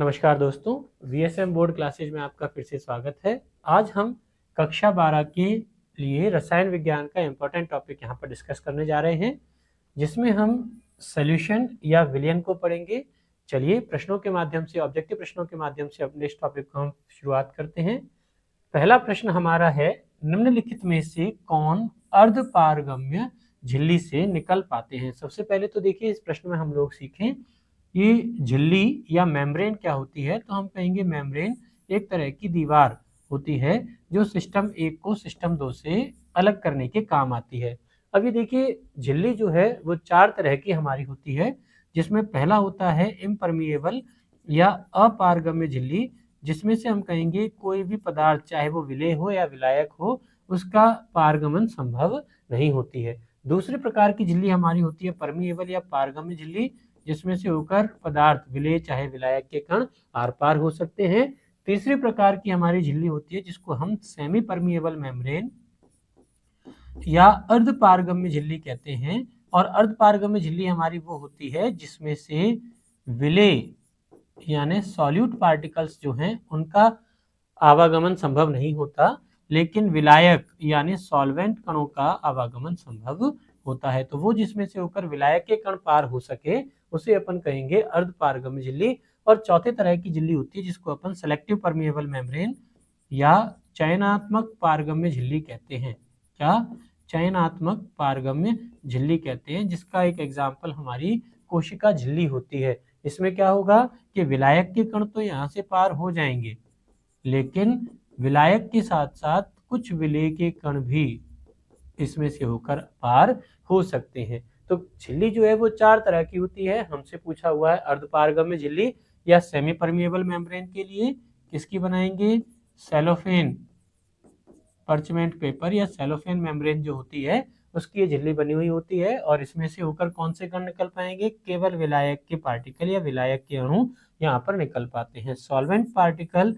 नमस्कार दोस्तों, VSM board classes में आपका फिर से स्वागत है। आज हम कक्षा 12 के लिए रसायन विज्ञान का इम्पोर्टेंट टॉपिक यहाँ पर डिस्कस करने जा रहे हैं, जिसमें हम सॉल्यूशन या विलयन को पढ़ेंगे। चलिए प्रश्नों के माध्यम से, ऑब्जेक्टिव प्रश्नों के माध्यम से अपने इस टॉपिक को हम शुरुआत करते हैं। पहला प्रश्न हमारा है, निम्नलिखित में से कौन अर्धपारगम्य झिल्ली से निकल पाते हैं। सबसे पहले तो देखिए इस प्रश्न में हम लोग सीखें ये झिल्ली या मेम्ब्रेन क्या होती है। तो हम कहेंगे मेम्ब्रेन एक तरह की दीवार होती है जो सिस्टम 1 को सिस्टम 2 से अलग करने के काम आती है। अब ये देखिए झिल्ली जो है वो 4 तरह की हमारी होती है, जिसमें पहला होता है इम्परमिएबल या अपारगम्य झिल्ली, जिसमें से हम कहेंगे कोई भी पदार्थ चाहे वो विलेय हो या विलायक हो उसका पारगमन संभव नहीं होती है। दूसरे प्रकार की झिल्ली हमारी होती है परमिएबल या पारगम्य झिल्ली, जिसमें से होकर पदार्थ विलेय चाहे विलायक के कण आर पार हो सकते हैं। तीसरी प्रकार की हमारी झिल्ली होती है जिसको हम सेमी परमिएबल मेम्ब्रेन या अर्धपारगम्य झिल्ली कहते हैं। और अर्धपारगम्य झिल्ली हमारी वो होती है जिसमें से विलेय यानी सॉल्यूट पार्टिकल्स जो हैं उनका आवागमन संभव नहीं होता, लेकिन विलायक यानी सॉल्वेंट कणों का आवागमन संभव होता है। तो वो जिसमें से होकर विलायक के कण पार हो सके उसे अपन कहेंगे अर्धपारगम्य झिल्ली। और चौथे तरह की झिल्ली होती है जिसको अपन सेलेक्टिव परमिएबल मेम्ब्रेन या चयनात्मक पारगम्य झिल्ली कहते हैं। क्या? चयनात्मक पारगम्य झिल्ली कहते हैं, जिसका एक एग्जाम्पल हमारी कोशिका झिल्ली होती है। इसमें क्या होगा कि विलायक के कण तो यहाँ से पार हो जाएंगे, लेकिन विलायक के साथ साथ कुछ विलेय के कण भी इसमें से होकर पार हो सकते हैं। तो झिल्ली जो है वो 4 तरह की होती है। हमसे पूछा हुआ है अर्धपारगम्य झिल्ली या सेमी परमिएबल मेम्ब्रेन के लिए किसकी बनाएंगे? सेलोफेन पर्चमेंट पेपर या सेलोफेन मेम्ब्रेन जो होती है उसकी ये झिल्ली बनी हुई होती है। और इसमें से होकर कौन से कण निकल पाएंगे? केवल विलायक के पार्टिकल या विलायक के अणु यहाँ पर निकल पाते हैं। सॉल्वेंट पार्टिकल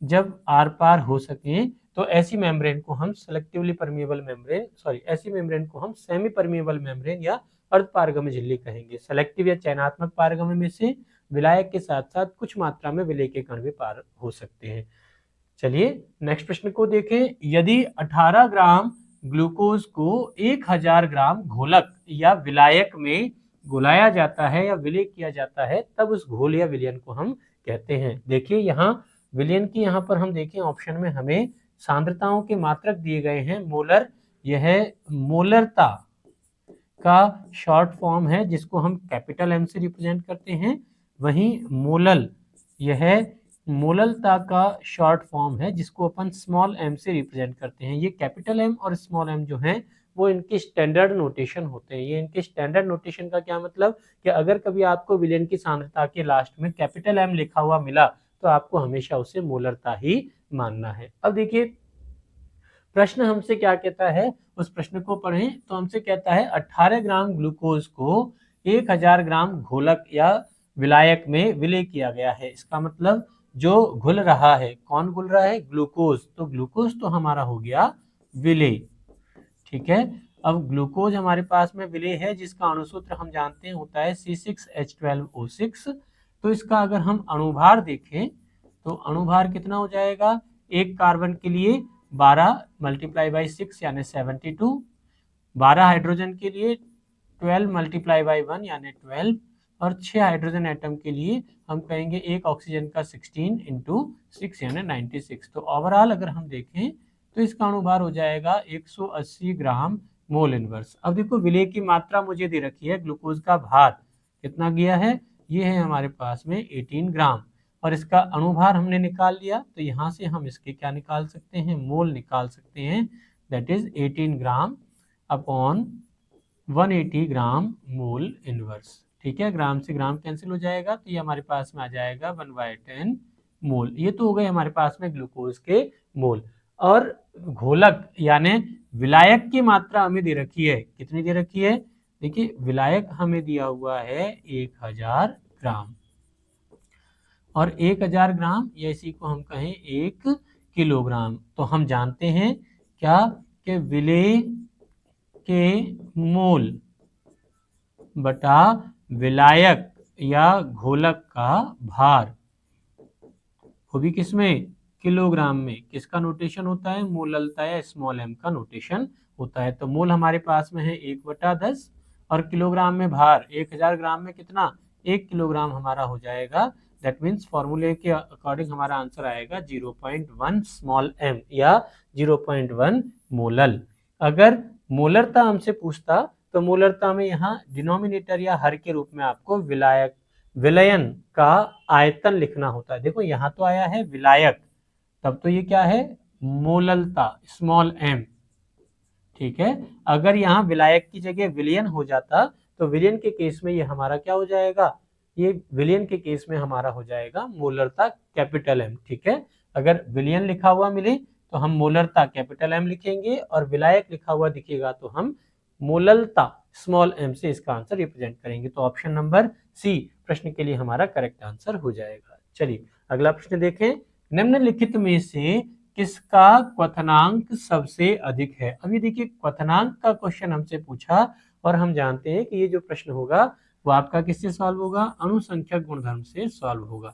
जब आर पार हो सके तो ऐसी मेम्ब्रेन को हम सेलेक्टिवली परमिएबल मेम्ब्रेन ऐसी मेम्ब्रेन को हम सेमी परमिएबल मेम्ब्रेन या अर्धपारगम्य झिल्ली कहेंगे। सेलेक्टिव या चयनात्मक पारगम्य में से विलायक के साथ साथ कुछ मात्रा में विलेय के कण भी पार हो सकते हैं। चलिए नेक्स्ट प्रश्न को देखें। यदि 18 ग्राम ग्लूकोज को 1000 ग्राम घोलक या विलायक में घुलाया जाता है या विलेय किया जाता है, तब उस घोल या विलयन को हम कहते हैं। देखिए यहाँ विलयन की यहाँ पर हम देखें ऑप्शन में हमें सांद्रताओं के मात्रक दिए गए हैं। मोलर, यह मोलरता का शॉर्ट फॉर्म है जिसको हम कैपिटल एम से रिप्रेजेंट करते हैं। वहीं मोलल, यह मोललता का शॉर्ट फॉर्म है जिसको अपन स्मॉल एम से रिप्रेजेंट करते हैं। ये कैपिटल एम और स्मॉल एम जो हैं वो इनके स्टैंडर्ड नोटेशन होते हैं। ये इनके स्टैंडर्ड नोटेशन का क्या मतलब कि अगर कभी आपको विलयन की सांद्रता के लास्ट में कैपिटल एम लिखा हुआ मिला तो आपको हमेशा उसे मोलरता ही मानना है। अब देखिए प्रश्न हमसे क्या कहता है, उस प्रश्न को पढ़ें। तो हमसे कहता है 18 ग्राम ग्लूकोज को 1000 ग्राम घोलक या विलायक में विलेय किया गया है। इसका मतलब जो घुल रहा है, कौन घुल रहा है? ग्लूकोज। तो ग्लूकोज तो हमारा हो गया विलेय, ठीक है। अब ग्लूकोज हमारे पास में विलेय है जिसका अणुसूत्र हम जानते हैं होता है C6H12O6। तो इसका अगर हम अणुभार देखें तो अणुभार कितना हो जाएगा? एक कार्बन के लिए 12 × 6 यानी 72, 12 हाइड्रोजन के लिए 12 × 1 यानी 12, और 6 हाइड्रोजन एटम के लिए हम कहेंगे एक ऑक्सीजन का 16 × 6 यानी 96। तो ओवरऑल अगर हम देखें तो इसका अणुभार हो जाएगा 180 ग्राम मोल इनवर्स। अब देखो विलेय की मात्रा मुझे दे रखी है, ग्लूकोज का भार कितना गया है? ये है हमारे पास में 18 ग्राम, और इसका अणुभार हमने निकाल लिया। तो यहाँ से हम इसके क्या निकाल सकते हैं? मोल निकाल सकते हैं, that is 18 gram upon 180 gram mole inverse. ठीक है, ग्राम से ग्राम कैंसिल हो जाएगा तो ये हमारे पास में आ जाएगा 1/10 मोल। ये तो हो गए हमारे पास में ग्लूकोज के मोल। और घोलक यानी विलायक की मात्रा हमें दे रखी है, कितनी दे रखी है? देखिए विलायक हमें दिया हुआ है 1000 ग्राम, और 1000 ग्राम या इसी को हम कहें 1 किलोग्राम। तो हम जानते हैं क्या कि विलेय के मोल बटा विलायक या घोलक का भार वो भी किसमें, किलोग्राम में। किसका नोटेशन होता है, मोललता या स्मॉल m का नोटेशन होता है। तो मोल हमारे पास में है 1/10 और किलोग्राम में भार 1000 ग्राम में कितना, 1 किलोग्राम हमारा हो जाएगा। दैट मीन्स फॉर्मूले के अकॉर्डिंग हमारा आंसर आएगा 0.1 स्मॉल m या 0.1 मोलल। अगर मोलरता हमसे पूछता तो मोलरता में यहाँ डिनोमिनेटर या हर के रूप में आपको विलयन का आयतन लिखना होता है। देखो यहाँ तो आया है विलायक, तब तो ये क्या है, मोललता स्मॉल m, ठीक है। अगर यहाँ विलायक की जगह विलियन हो जाता तो विलियन के केस में ये हमारा क्या हो जाएगा, ये विलियन के केस में हमारा हो जाएगा मोलरता कैपिटल M, ठीक है। अगर विलियन लिखा हुआ मिले तो हम मोलरता कैपिटल M लिखेंगे और विलायक लिखा हुआ दिखेगा तो हम मोललता स्मॉल m से इसका आंसर रिप्रेजेंट करेंगे। तो ऑप्शन नंबर सी प्रश्न के लिए हमारा करेक्ट आंसर हो जाएगा। चलिए अगला प्रश्न देखें, निम्नलिखित में से किसका क्वथनांक सबसे अधिक है। अभी देखिए क्वथनांक का क्वेश्चन हमसे पूछा और हम जानते हैं कि ये जो प्रश्न होगा वो आपका किससे सॉल्व होगा, अणुसंख्यक गुणधर्म से सॉल्व होगा।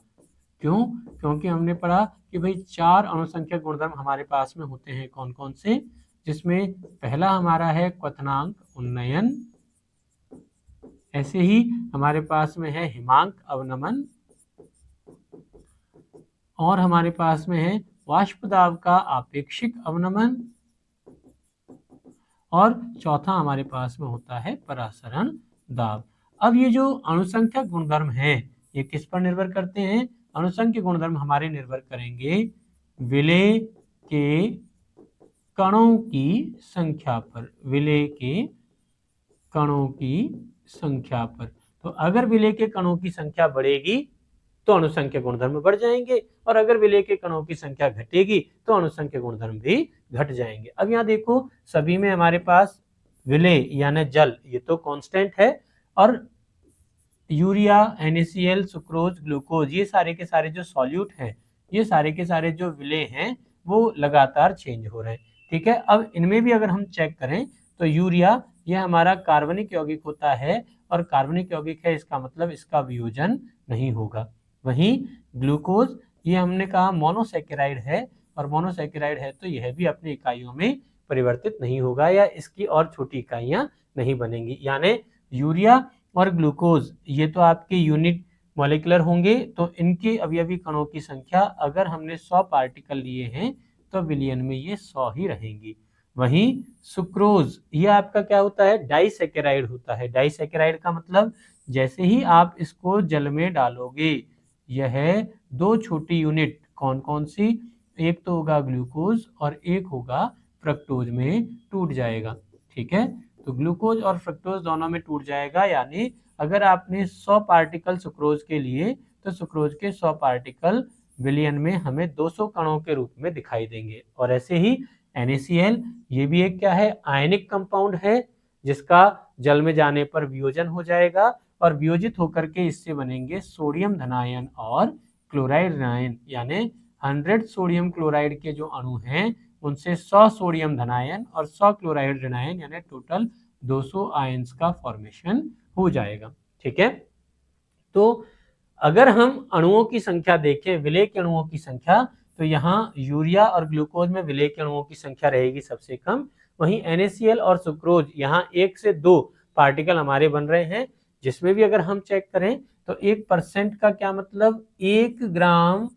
क्यों, क्योंकि हमने पढ़ा कि भाई 4 अणुसंख्यक गुणधर्म हमारे पास में होते हैं, कौन कौन से, जिसमें पहला हमारा है क्वथनांक उन्नयन, ऐसे ही हमारे पास में है हिमांक अवनमन, और हमारे पास में है वाष्प दाब का आपेक्षिक अवनमन, और चौथा हमारे पास में होता है परासरण दाब। अब ये जो अणुसंख्यक गुणधर्म हैं ये किस पर निर्भर करते हैं, अणुसंख्य गुणधर्म हमारे निर्भर करेंगे विलेय के कणों की संख्या पर, विलेय के कणों की संख्या पर। तो अगर विलेय के कणों की संख्या बढ़ेगी तो अणुसंख्य गुणधर्म बढ़ जाएंगे, और अगर विलेय के कणों की संख्या घटेगी तो अणुसंख्य गुणधर्म भी घट जाएंगे। अब यहाँ देखो सभी में हमारे पास विलेय यानी जल ये तो कांस्टेंट है, और यूरिया, NaCl, सुक्रोज, ग्लूकोज ये सारे के सारे जो सॉल्यूट हैं, ये सारे के सारे जो विलेय हैं वो लगातार चेंज हो रहे हैं, ठीक है। अब इनमें भी अगर हम चेक करें तो यूरिया ये हमारा कार्बनिक यौगिक होता है, और कार्बनिक यौगिक है इसका मतलब इसका वियोजन नहीं होगा। वहीं ग्लूकोज ये हमने कहा मोनोसैकेराइड है, और मोनोसैकेराइड है तो यह भी अपनी इकाइयों में परिवर्तित नहीं होगा या इसकी और छोटी इकाइयां नहीं बनेंगी। यानी यूरिया और ग्लूकोज ये तो आपके यूनिट मॉलिक्यूलर होंगे, तो इनके अवयवी कणों की संख्या अगर हमने 100 पार्टिकल लिए हैं तो विलियन में ये 100 ही रहेंगी। वहीं सुक्रोज ये आपका क्या होता है, डाइसैकेराइड होता है। डाइसैकेराइड का मतलब जैसे ही आप इसको जल में डालोगे यह 2 छोटी यूनिट कौन कौन सी, एक तो होगा ग्लूकोज और एक होगा फ्रक्टोज में टूट जाएगा, ठीक है। तो ग्लूकोज और फ्रक्टोज दोनों में टूट जाएगा, यानी अगर आपने 100 पार्टिकल सुक्रोज के लिए तो सुक्रोज के 100 पार्टिकल विलियन में हमें 200 कणों के रूप में दिखाई देंगे। और ऐसे ही NaCl ये भी एक क्या है, आयनिक कंपाउंड है जिसका जल में जाने पर वियोजन हो जाएगा, और वियोजित होकर के इससे बनेंगे सोडियम धनायन और क्लोराइड ऋणायन। यानी 100 सोडियम क्लोराइड के जो अणु हैं उनसे 100 सोडियम धनायन और 100 क्लोराइड ऋणायन यानी टोटल 200 आयंस का फॉर्मेशन हो जाएगा, ठीक है। तो अगर हम अणुओं की संख्या देखें, विलेय के अणुओं की संख्या, तो यहाँ यूरिया और ग्लूकोज में विलेय के अणुओं की संख्या रहेगी सबसे कम। वहीं NaCl और सुक्रोज यहाँ 1 से 2 पार्टिकल हमारे बन रहे हैं, जिसमें भी अगर हम चेक करें तो 1% का क्या मतलब, 1 ग्राम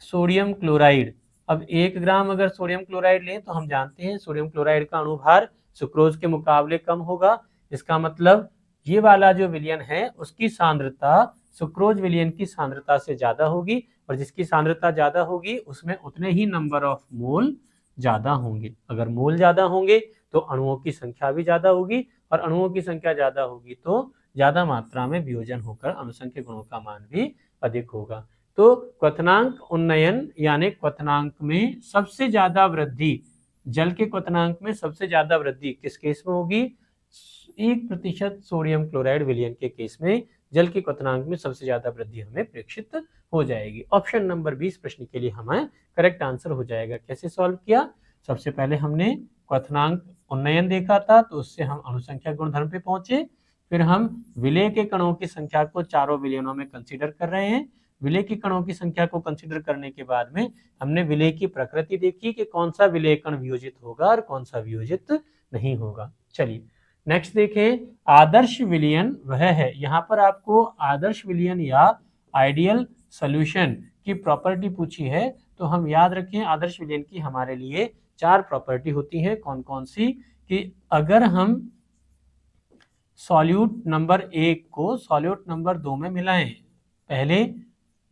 सोडियम क्लोराइड। अब 1 ग्राम अगर सोडियम क्लोराइड लें तो हम जानते हैं सोडियम क्लोराइड का अणुभार सुक्रोज के मुकाबले कम होगा। इसका मतलब ये वाला जो विलयन है उसकी सांद्रता सुक्रोज विलयन की सांद्रता से ज्यादा होगी, और जिसकी सांद्रता ज्यादा होगी उसमें उतने ही नंबर ऑफ मोल ज्यादा होंगे। अगर मोल ज्यादा होंगे तो अणुओं की संख्या भी ज्यादा होगी, और अणुओं की संख्या ज्यादा होगी तो ज्यादा मात्रा में वियोजन होकर अणुसंख्य गुणों का मान भी अधिक होगा। तो क्वथनांक उन्नयन यानी क्वथनांक में सबसे ज्यादा वृद्धि, जल के क्वथनांक में सबसे ज्यादा वृद्धि किस केस में होगी, 1% सोडियम क्लोराइड विलयन के केस में जल के क्वथनांक में सबसे ज्यादा वृद्धि हमें प्रेक्षित हो जाएगी। ऑप्शन नंबर 20 प्रश्न के लिए हमें करेक्ट आंसर हो जाएगा। कैसे सॉल्व किया, सबसे पहले हमने क्वथनांक उन्नयन देखा था तो उससे हम अणुसंख्या गुणधर्म पे पहुंचे, फिर हम विलेय के कणों की संख्या को चारों विलयनों में कंसीडर कर रहे हैं, विलेय के कणों की संख्या को कंसिडर करने के बाद में हमने विलेय की प्रकृति देखी कि कौन सा विलेय कण वियोजित होगा और कौन सा वियोजित नहीं होगा। चलिए नेक्स्ट देखें, आदर्श विलयन वह है, यहाँ पर आपको आदर्श विलयन या आइडियल सॉल्यूशन की प्रॉपर्टी पूछी है, तो हम याद रखें आदर्श विलयन की हमारे लिए 4 प्रॉपर्टी होती हैं। कौन कौन सी? कि अगर हम सॉल्यूट नंबर 1 को सॉल्यूट नंबर 2 में मिलाएं, पहले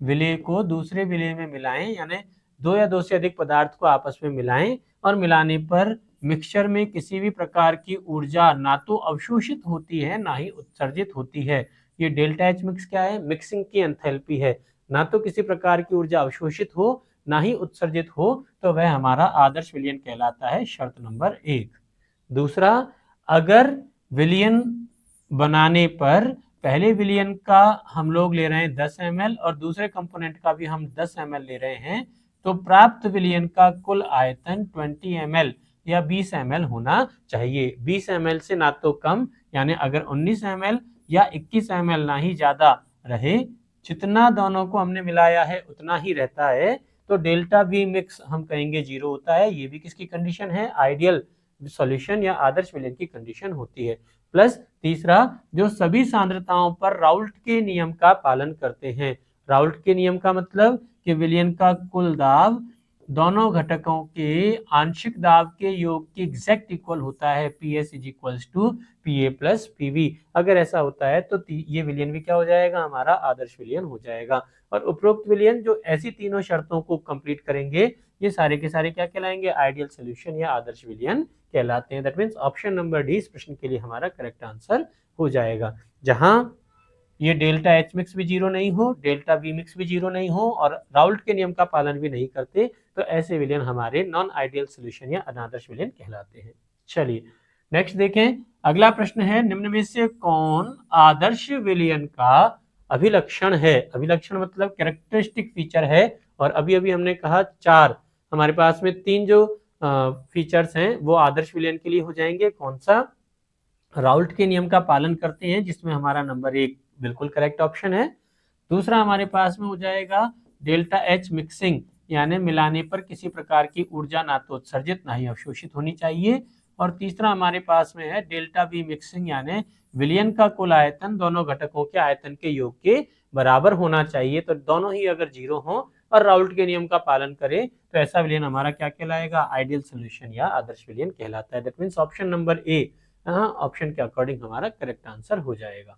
विलेय को दूसरे विलेय में मिलाएं, यानी 2 या 2 से अधिक पदार्थ को आपस में मिलाएं और मिलाने पर मिक्सचर में किसी भी प्रकार की ऊर्जा ना तो अवशोषित होती है ना ही उत्सर्जित होती है। ये डेल्टा एच मिक्स क्या है? मिक्सिंग की एंथैल्पी है। ना तो किसी प्रकार की ऊर्जा अवशोषित हो ना ही उत्सर्जित हो, तो वह हमारा आदर्श विलयन कहलाता है, शर्त नंबर 1। दूसरा, अगर विलयन बनाने पर पहले विलयन का हम लोग ले रहे हैं 10 ml और दूसरे कंपोनेंट का भी हम 10 ml ले रहे हैं, तो प्राप्त विलयन का कुल आयतन 20 ml या 20 ml होना चाहिए। 20 ml से ना तो कम, यानी अगर 19 ml या 21 ml ना ही ज्यादा रहे, जितना दोनों को हमने मिलाया है उतना ही रहता है, तो डेल्टा वी मिक्स हम कहेंगे 0 होता है। ये भी किसकी कंडीशन है? आइडियल सॉल्यूशन या आदर्श विलयन की कंडीशन होती है। प्लस तीसरा, जो सभी सांद्रताओं पर राउल्ट के नियम का पालन करते हैं। राउल्ट के नियम का मतलब कि विलयन का कुल दाब दोनों घटकों के आंशिक दाब के योग के एग्जैक्ट इक्वल होता है, PS is equals to PA plus PV। अगर ऐसा होता है तो ये विलयन भी क्या हो जाएगा? हमारा आदर्श विलयन हो जाएगा। और उपरोक्त विलयन जो ऐसी तीनों शर्तों को कंप्लीट करेंगे, ये सारे के सारे क्या कहलाएंगे? आइडियल सॉल्यूशन या आदर्श विलयन कहलाते हैं। That means option number D इस प्रश्न के लिए हमारा करेक्ट आंसर हो जाएगा, जहां ये डेल्टा एच मिक्स भी 0 नहीं हो, डेल्टा वी मिक्स भी 0 नहीं हो और राउल्ट के नियम का पालन भी नहीं करते, तो ऐसे विलयन हमारे नॉन आइडियल सॉल्यूशन या अनादर्श विलयन कहलाते हैं। चलिए नेक्स्ट देखें, अगला प्रश्न है, निम्न में से कौन आदर्श विलयन का अभिलक्षण है? अभिलक्षण मतलब कैरेक्टरिस्टिक फीचर है, और अभी अभी हमने कहा 4, हमारे पास में 3 जो फीचर्स हैं वो आदर्श विलयन के लिए हो जाएंगे। कौन सा? राउल्ट के नियम का पालन करते हैं, जिसमें हमारा नंबर 1 बिल्कुल करेक्ट ऑप्शन है। दूसरा हमारे पास में हो जाएगा डेल्टा एच मिक्सिंग, यानी मिलाने पर किसी प्रकार की ऊर्जा ना तो उत्सर्जित ना ही अवशोषित होनी चाहिए। और तीसरा हमारे पास में है डेल्टा वी मिक्सिंग, यानी विलयन का कुल आयतन दोनों घटकों के आयतन के योग के बराबर होना चाहिए। तो दोनों ही अगर 0 हो और राउल्ट के नियम का पालन करे, तो ऐसा विलयन हमारा क्या कहलाएगा? आइडियल सॉल्यूशन या आदर्श विलयन कहलाता है। That means option number A option के अकॉर्डिंग हमारा करेक्ट आंसर हो जाएगा।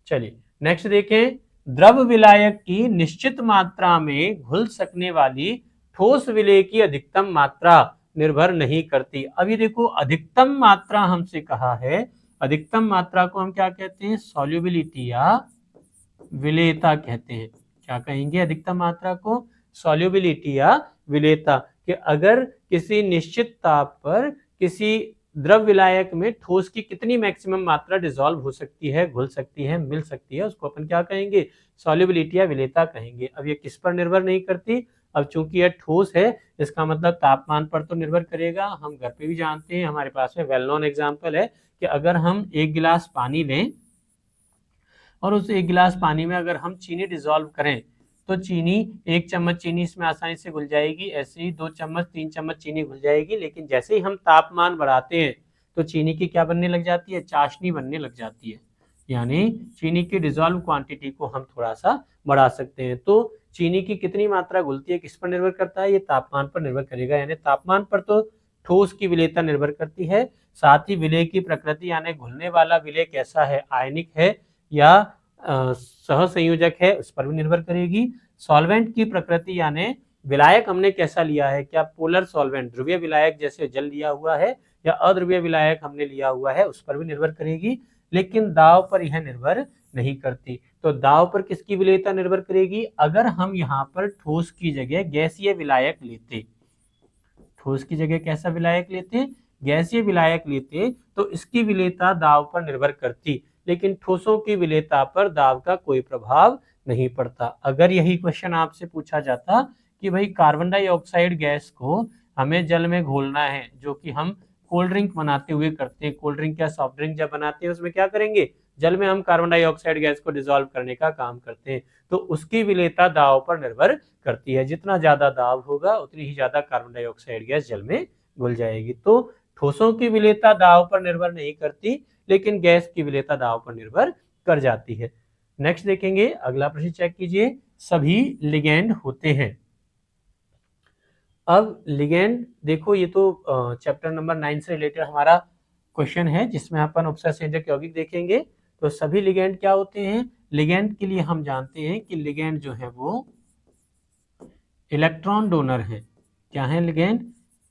चलिए नेक्स्ट देखें, द्रव विलायक की निश्चित मात्रा में घुल सकने वाली ठोस विलेय की अधिकतम मात्रा निर्भर नहीं करती। अभी देखो, अधिकतम मात्रा हमसे कहा है, अधिकतम मात्रा को हम क्या कहते हैं? सॉल्युबिलिटी या विलेयता कहते हैं। क्या कहेंगे अधिकतम मात्रा को? सॉल्युबिलिटी या विलेयता। कि अगर किसी निश्चित ताप पर किसी द्रव विलायक में ठोस की कितनी मैक्सिमम मात्रा डिसॉल्व हो सकती है, घुल सकती है, मिल सकती है, उसको अपन क्या कहेंगे? सॉल्युबिलिटी या विलेयता कहेंगे। अब ये किस पर निर्भर नहीं करती? अब चूंकि यह ठोस है, इसका मतलब तापमान पर तो निर्भर करेगा। हम घर पे भी जानते हैं, हमारे पास में वेल नोन एग्जाम्पल है कि अगर हम 1 गिलास पानी लें और उस 1 गिलास पानी में अगर हम चीनी डिसॉल्व करें, तो चीनी 1 चम्मच चीनी इसमें आसानी से घुल जाएगी। ऐसे ही 2 चम्मच 3 चम्मच चीनी घुल जाएगी। लेकिन जैसे ही हम तापमान बढ़ाते हैं तो चीनी की क्या बनने लग जाती है? चाशनी बनने लग जाती है। यानी चीनी की डिसॉल्व क्वांटिटी को हम थोड़ा सा बढ़ा सकते हैं। तो चीनी की कितनी मात्रा घुलती है किस पर निर्भर करता है? ये तापमान पर निर्भर करेगा। यानी तापमान पर तो ठोस की विलेयता निर्भर करती है, साथ ही विलेय की प्रकृति यानी घुलने वाला विलेय कैसा है, आयनिक है या सहसंयोजक है, उस पर भी निर्भर करेगी। सॉल्वेंट की प्रकृति यानी विलायक हमने कैसा लिया है, क्या पोलर सॉल्वेंट ध्रुवीय विलायक जैसे जल लिया हुआ है या अध्रुवीय विलायक हमने लिया हुआ है, उस पर भी निर्भर करेगी। लेकिन दाव पर यह निर्भर नहीं करती। तो दाव पर किसकी विलेयता निर्भर करेगी? अगर हम यहाँ पर ठोस की जगह गैसीय विलायक लेते, ठोस की जगह कैसा विलायक लेते? गैसीय विलायक लेते, तो इसकी विलेयता दाव पर निर्भर करती। लेकिन ठोसों की विलेयता पर दाब का कोई प्रभाव नहीं पड़ता। अगर यही क्वेश्चन आपसे पूछा जाता कि भाई कार्बन डाइऑक्साइड गैस को हमें जल में घोलना है, जो कि हम कोल्ड ड्रिंक बनाते हुए करते हैं। कोल्ड ड्रिंक या सॉफ्ट ड्रिंक जब बनाते हैं उसमें क्या करेंगे, जल में हम कार्बन डाइऑक्साइड गैस को डिसॉल्व करने का काम करते हैं, तो उसकी विलेयता दाब पर निर्भर करती है। जितना ज्यादा दाब होगा उतनी ही ज्यादा कार्बन डाइऑक्साइड गैस जल में घुल जाएगी। तो ठोसों की विलेयता दाब पर निर्भर नहीं करती, लेकिन गैस की विलेयता दाब पर निर्भर कर जाती है। नेक्स्ट देखेंगे, अगला प्रश्न चेक कीजिए, सभी लिगेंड होते हैं। अब लिगेंड देखो, ये तो चैप्टर नंबर 9 से रिलेटेड हमारा क्वेश्चन है, जिसमें अपन उपसंयोजक यौगिक देखेंगे। तो सभी लिगेंड क्या होते हैं? लिगेंड के लिए हम जानते हैं कि लिगेंड जो है वो इलेक्ट्रॉन डोनर है। क्या है लिगेंड?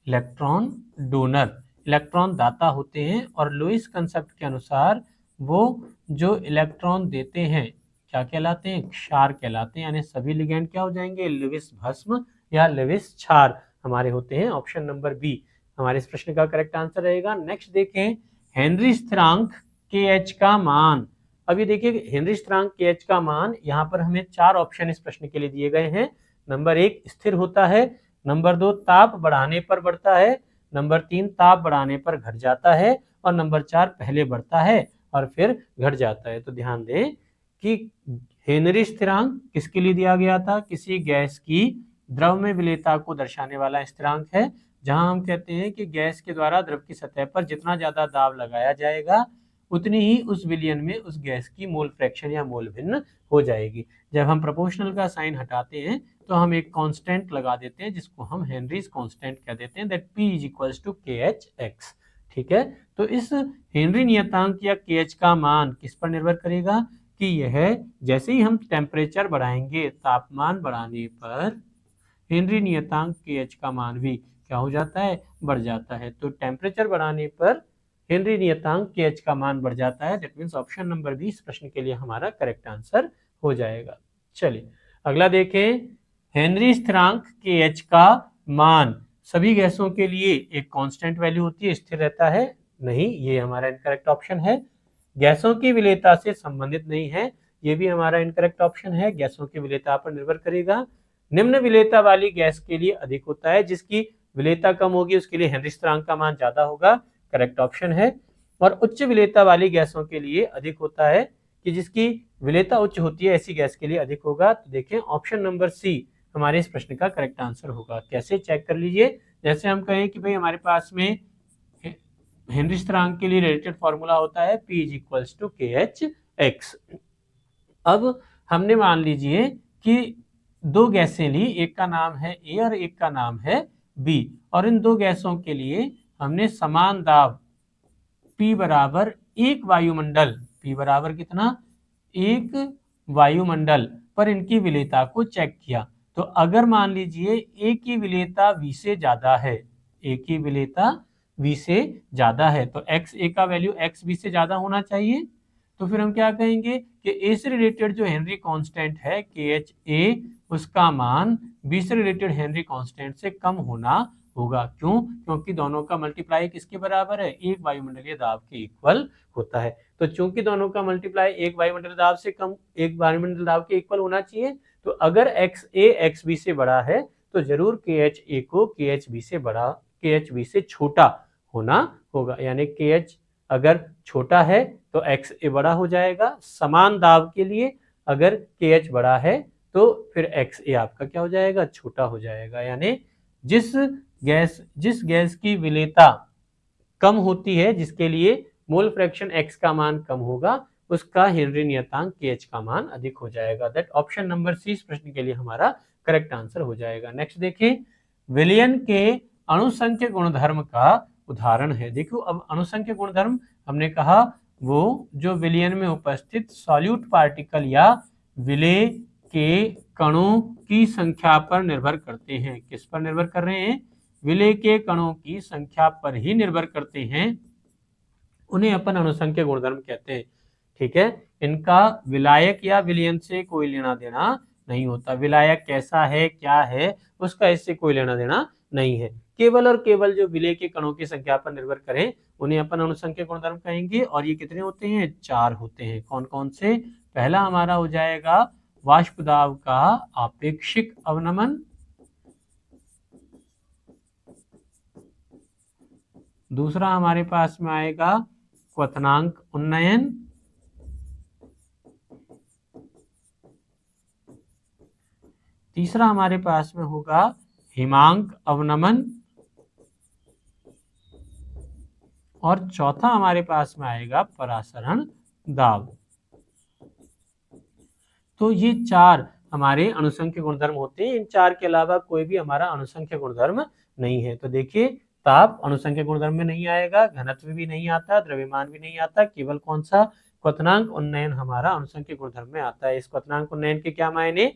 इलेक्ट्रॉन डोनर, इलेक्ट्रॉन दाता होते हैं। और लुईस कंसेप्ट के अनुसार वो जो इलेक्ट्रॉन देते हैं क्या कहलाते हैं? क्षार कहलाते हैं। यानी सभी लिगेंड क्या हो जाएंगे? लुईस भस्म या लुईस क्षार हमारे होते हैं। ऑप्शन नंबर बी हमारे इस प्रश्न का करेक्ट आंसर रहेगा। नेक्स्ट देखें, हेनरी स्थिरांक KH का मान। अब ये देखिए, हेनरी स्थिरांक KH का मान, यहाँ पर हमें 4 ऑप्शन इस प्रश्न के लिए दिए गए हैं। नंबर 1 स्थिर होता है, नंबर 2 ताप बढ़ाने पर बढ़ता है, नंबर 3 ताप बढ़ाने पर घट जाता है, और नंबर 4 पहले बढ़ता है और फिर घट जाता है। तो ध्यान दें कि हेनरी स्थिरांक किसके लिए दिया गया था? किसी गैस की द्रव में विलेयता को दर्शाने वाला स्थिरांक है, जहां हम कहते हैं कि गैस के द्वारा द्रव की सतह पर जितना ज्यादा दाब लगाया जाएगा उतनी ही उस विलयन में उस गैस की मोल फ्रैक्शन या मोल भिन्न हो जाएगी। जब हम प्रोपोर्शनल का साइन हटाते हैं तो हम एक कांस्टेंट लगा देते हैं, जिसको हम हेनरीज कांस्टेंट कह देते हैं, दैट P = KHX। ठीक है, तो इस हेनरी नियतांक या KH का मान किस पर निर्भर करेगा? कि यह जैसे ही हम टेम्परेचर बढ़ाएंगे, तापमान बढ़ाने पर हेनरी नियतांक KH का मान भी क्या हो जाता है? बढ़ जाता है। तो टेम्परेचर बढ़ाने पर हेनरी नियतांक KH का मान बढ़ जाता है। That means option number B इस प्रश्न के लिए हमारा करेक्ट आंसर हो जाएगा। चलिए अगला देखें, हेनरी स्थिरांक KH का मान सभी गैसों के लिए एक कांस्टेंट वैल्यू होती है, स्थिर रहता है? नहीं, ये हमारा इनकरेक्ट ऑप्शन है। गैसों की विलेयता से संबंधित नहीं है, ये भी हमारा इनकरेक्ट ऑप्शन है। गैसों की विलेयता पर निर्भर करेगा। निम्न विलेयता वाली गैस के लिए अधिक होता है, जिसकी विलेयता कम होगी उसके लिए हेनरी स्थिरांक का मान ज्यादा होगा, करेक्ट ऑप्शन है। और उच्च विलेयता वाली गैसों के लिए अधिक होता है, कि जिसकी विलेयता उच्च होती है ऐसी गैस के लिए अधिक होगा। तो देखें ऑप्शन नंबर सी हमारे इस प्रश्न का करेक्ट आंसर होगा। कैसे? चेक कर लीजिए। जैसे हम कहें कि भाई हमारे पास में हेनरी स्थिरांक के लिए रिलेटेड फॉर्मूला होता है P = KHX। अब हमने मान लीजिए कि दो गैसें ली, एक का नाम है A और एक का नाम है B, और इन दो गैसों के लिए हमने समान दाब P बराबर 1 वायुमंडल, P बराबर कितना? 1 वायुमंडल पर इनकी विलेयता को चेक किया। तो अगर मान लीजिए A की विलेयता V से ज्यादा है, A की विलेयता V से ज्यादा है, तो XA का वैल्यू XB से ज्यादा होना चाहिए। तो फिर हम क्या कहेंगे कि A से रिलेटेड जो हेनरी कांस्टेंट है KHA, उसका मान B से रिलेटेड हेनरी कांस्टेंट से कम होना होगा। क्यों? क्योंकि दोनों का मल्टीप्लाई किसके बराबर है? 1 वायुमंडलीय दाब के इक्वल होता है। तो चूंकि दोनों का मल्टीप्लाई 1 वायुमंडलीय दाब से कम, 1 वायुमंडलीय दाब के इक्वल होना चाहिए, तो अगर XA XB से बड़ा है तो जरूर KHA को KHB से बड़ा, KHB से छोटा होना होगा। यानी KH अगर छोटा है तो XA बड़ा हो जाएगा। समान दाब के लिए अगर KH बड़ा है तो फिर XA आपका क्या हो जाएगा? छोटा हो जाएगा। यानी जिस गैस की विलेयता कम होती है, जिसके लिए मोल फ्रैक्शन X का मान कम होगा, उसका हेनरी नियतांक KH का मान अधिक हो जाएगा। दैट ऑप्शन नंबर सी इस प्रश्न के लिए हमारा करेक्ट आंसर हो जाएगा। नेक्स्ट देखिए, विलयन के अणुसंख्य गुणधर्म का उदाहरण है। देखो अब अणुसंख्य गुणधर्म हमने कहा वो जो विलयन में उपस्थित सॉल्यूट पार्टिकल या विलेय के कणों की संख्या पर निर्भर करते हैं। किस पर निर्भर कर रहे हैं? विलेय के कणों की संख्या पर ही निर्भर करते हैं, उन्हें अपन अणुसंख्य गुणधर्म कहते हैं। ठीक है, इनका विलायक या विलयन से कोई लेना देना नहीं होता। विलायक कैसा है, क्या है, उसका इससे कोई लेना देना नहीं है। केवल और केवल जो विलेय के कणों की संख्या पर निर्भर करें उन्हें अपन अणुसंख्य गुणधर्म कहेंगे। और ये कितने होते हैं? 4 होते हैं। कौन कौन से? पहला हमारा हो जाएगा वाष्प दाब का आपेक्षिक अवनमन, दूसरा हमारे पास में आएगा क्वथनांक उन्नयन, तीसरा हमारे पास में होगा हिमांक अवनमन, और चौथा हमारे पास में आएगा परासरण दाब। तो ये चार हमारे अनुसंख्य गुणधर्म होते हैं। इन चार के अलावा कोई भी हमारा अनुसंख्य गुणधर्म नहीं है। तो देखिए, ताप अनुसंख्य गुणधर्म में नहीं आएगा, घनत्व भी नहीं आता, द्रव्यमान भी नहीं आता, केवल कौन सा क्वथनांक उन्नयन हमारा अनुसंख्य गुणधर्म में आता है। इस क्वथनांक उन्नयन के क्या मायने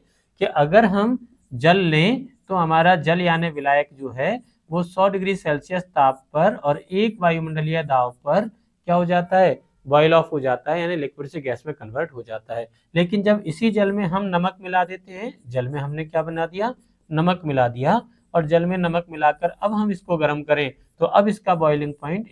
कि अगर हम जल लें तो हमारा जल यानी विलायक जो है वो 100 डिग्री सेल्सियस ताप पर और 1 वायुमंडलीय दाब पर क्या हो जाता है, बॉयल ऑफ हो जाता है, यानी लिक्विड से गैस में कन्वर्ट हो जाता है। लेकिन जब इसी जल में हम नमक मिला देते हैं, जल में हमने क्या बना दिया, नमक मिला दिया, और जल में नमक मिलाकर अब हम इसको गर्म करें तो अब इसका बॉइलिंग पॉइंट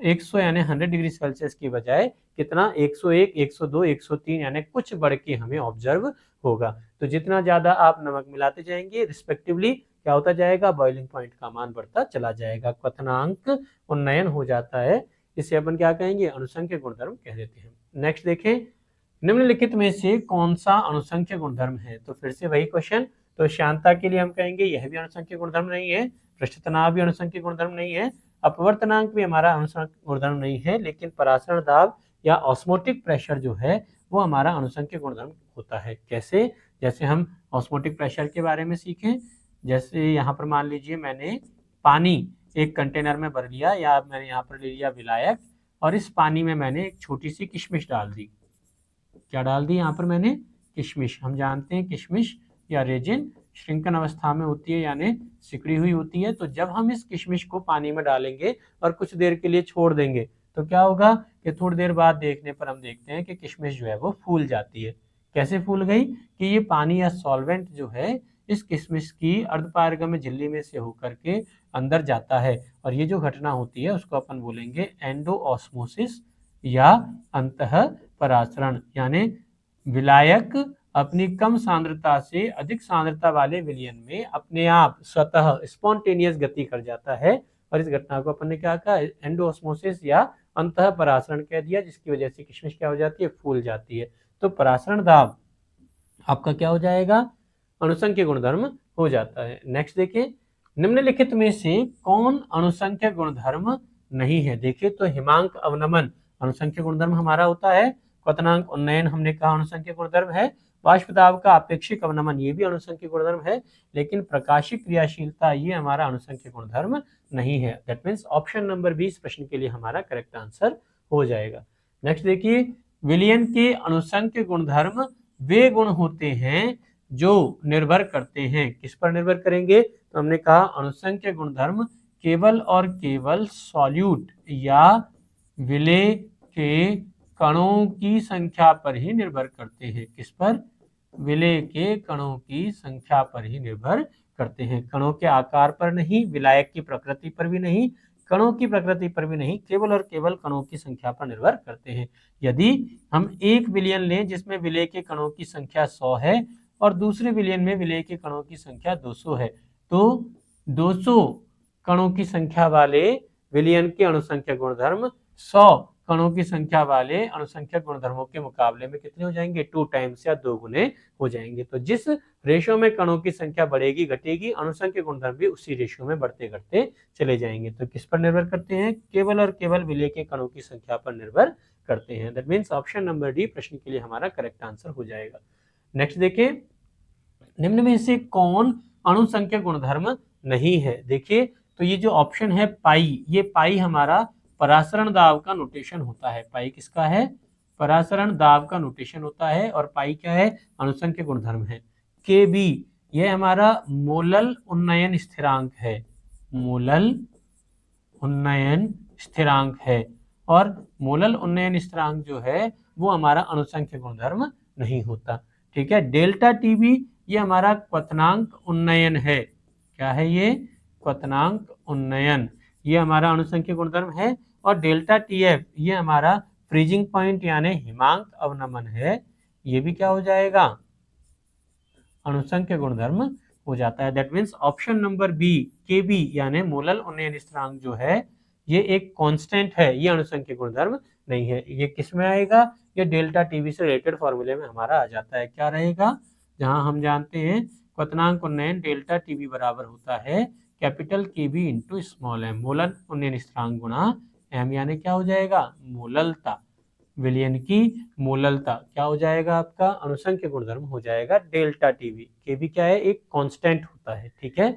100 यानी 100 डिग्री सेल्सियस की बजाय कितना, 101, 102, 103 यानी कुछ बढ़ के हमें ऑब्जर्व होगा। तो जितना ज्यादा आप नमक मिलाते जाएंगे रिस्पेक्टिवली क्या होता जाएगा, बॉइलिंग पॉइंट का मान बढ़ता चला जाएगा, क्वथनांक उन्नयन हो जाता है। इसे अपन क्या कहेंगे, अनुसंख्य गुणधर्म कह देते हैं। नेक्स्ट देखें, निम्नलिखित में से कौन सा अनुसंख्य गुणधर्म है। तो फिर से वही क्वेश्चन, तो श्यानता के लिए हम कहेंगे यह भी अनुसंख्य गुणधर्म नहीं है, पृष्ठ तनाव भी अनुसंख्य गुणधर्म नहीं है, अपवर्तनांक भी हमारा अनुसंख्य गुणधर्म नहीं है, लेकिन परासरण दाब या ऑस्मोटिक प्रेशर जो है वो हमारा अनुसंख्य गुणधर्म होता है। कैसे, जैसे हम ऑस्मोटिक प्रेशर के बारे में सीखें। जैसे यहाँ पर मान लीजिए मैंने पानी एक कंटेनर में भर लिया, या मैंने यहाँ पर ले लिया विलायक, और इस पानी में मैंने एक छोटी सी किशमिश डाल दी। क्या डाल दी यहाँ पर मैंने, किशमिश। हम जानते हैं किशमिश या रेजिन श्रिंकन अवस्था में होती है, यानी सिकुड़ी हुई होती है। तो जब हम इस किशमिश को पानी में डालेंगे और कुछ देर के लिए छोड़ देंगे तो क्या होगा कि थोड़ी देर बाद देखने पर हम देखते हैं कि किशमिश जो है वो फूल जाती है। कैसे फूल गई कि ये पानी या सॉल्वेंट जो है इस किशमिश की अर्धपारगम्य झिल्ली में से होकर के अंदर जाता है, और ये जो घटना होती है उसको अपन बोलेंगे एंडोऑस्मोसिस या अंतः परासरण, यानी विलायक अपनी कम सांद्रता से अधिक सांद्रता वाले विलयन में अपने आप स्वतः स्पॉन्टेनियस गति कर जाता है, और इस घटना को अपन ने क्या कहा, एंडोऑस्मोसिस या अंतः परासरण कह दिया, जिसकी वजह से किशमिश क्या हो जाती है, फूल जाती है। तो परासरण दाब आपका क्या हो जाएगा, अनुसंख्य गुणधर्म हो जाता है। नेक्स्ट देखिए, निम्नलिखित में से कौन अनुसंख्य गुणधर्म नहीं है। देखिए, तो हिमांक अवनमन अनुसंख्य गुणधर्म हमारा होता है, क्वथनांक उन्नयन हमने कहा अनुसंख्य गुणधर्म है, वाष्प दाब का अपेक्षिक अवनमन ये भी अनुसंख्य गुणधर्म है, लेकिन प्रकाशिक क्रियाशीलता ये हमारा अनुसंख्य गुणधर्म नहीं है। दैट मीन्स ऑप्शन नंबर 20 प्रश्न के लिए हमारा करेक्ट आंसर हो जाएगा। नेक्स्ट देखिए, विलयन के अनुसंख्य गुणधर्म वे गुण होते हैं जो निर्भर करते हैं, किस पर निर्भर करेंगे, तो हमने कहा अनुसंख्य गुणधर्म केवल और केवल सॉल्यूट या विलेय के कणों की संख्या पर ही निर्भर करते हैं। किस पर, विलेय के कणों की संख्या पर ही निर्भर करते हैं, कणों के आकार पर नहीं, विलायक की प्रकृति पर भी नहीं, कणों की प्रकृति पर भी नहीं, केवल और केवल कणों की संख्या पर निर्भर करते हैं। यदि हम एक विलयन लें जिसमें विलेय के कणों की संख्या 100 है और दूसरे विलयन में विलेय के कणों की संख्या 200 है, तो 200 कणों की संख्या वाले विलयन के अनुसंख्य गुणधर्म 100 कणों की संख्या वाले अनुसंख्यक गुणधर्मों के मुकाबले में कितने हो जाएंगे, 2 टाइम्स या 2 गुने हो जाएंगे। तो जिस रेशो में कणों की संख्या बढ़ेगी घटेगी, अनुसंख्यक गुणधर्म भी उसी रेशो में बढ़ते घटते चले जाएंगे। तो किस पर निर्भर करते हैं, केवल और केवल विलेय के कणों की संख्या पर निर्भर करते हैं। That means option number D प्रश्न के लिए हमारा करेक्ट आंसर हो जाएगा। नेक्स्ट देखिए, निम्न में से कौन अनुसंख्यक गुणधर्म नहीं है। देखिए, तो ये जो ऑप्शन है पाई, ये पाई हमारा परासरण दाब का नोटेशन होता है। पाई किसका है, परासरण दाब का नोटेशन होता है, और पाई क्या है, अनुसंख्यक गुणधर्म है। के बी यह हमारा मोलल उन्नयन स्थिरांक है, मोलल उन्नयन स्थिरांक है, और मोलल उन्नयन स्थिरांक जो है वो हमारा अनुसंख्यक गुणधर्म नहीं होता। ठीक है, डेल्टा टीबी ये हमारा क्वथनांक उन्नयन है। क्या है ये, क्वथनांक उन्नयन, ये हमारा अनुसंख्यक गुणधर्म है। और डेल्टा टीएफ ये हमारा फ्रीजिंग पॉइंट यानी हिमांक अवनमन है, ये भी क्या हो जाएगा, अनुसंख्यक गुणधर्म हो जाता है। That means option number B Kb यानी मोलल उन्नयन स्थिरांक जो है ये एक कांस्टेंट है, ये अणुसंख्यक गुणधर्म नहीं है। ये किस में आएगा? ये डेल्टा टीवी से रिलेटेड फॉर्मूले में हमारा आ जाता है। क्या रहेगा? जहां हम जानते हैं क्वथनांक उन्नयन डेल्टा टीवी बराबर होता है capital Kb into small m, molal उन्नयन स्थिरांक गुणा m, यानी क्या हो जाएगा? मोललता, विलयन की मोललता क्या हो जाएगा? आपका अणुसंख्य गुणधर्म हो जाएगा डेल्टा टीवी। केवी क्या है? एक कांस्टेंट होता है। ठीक है,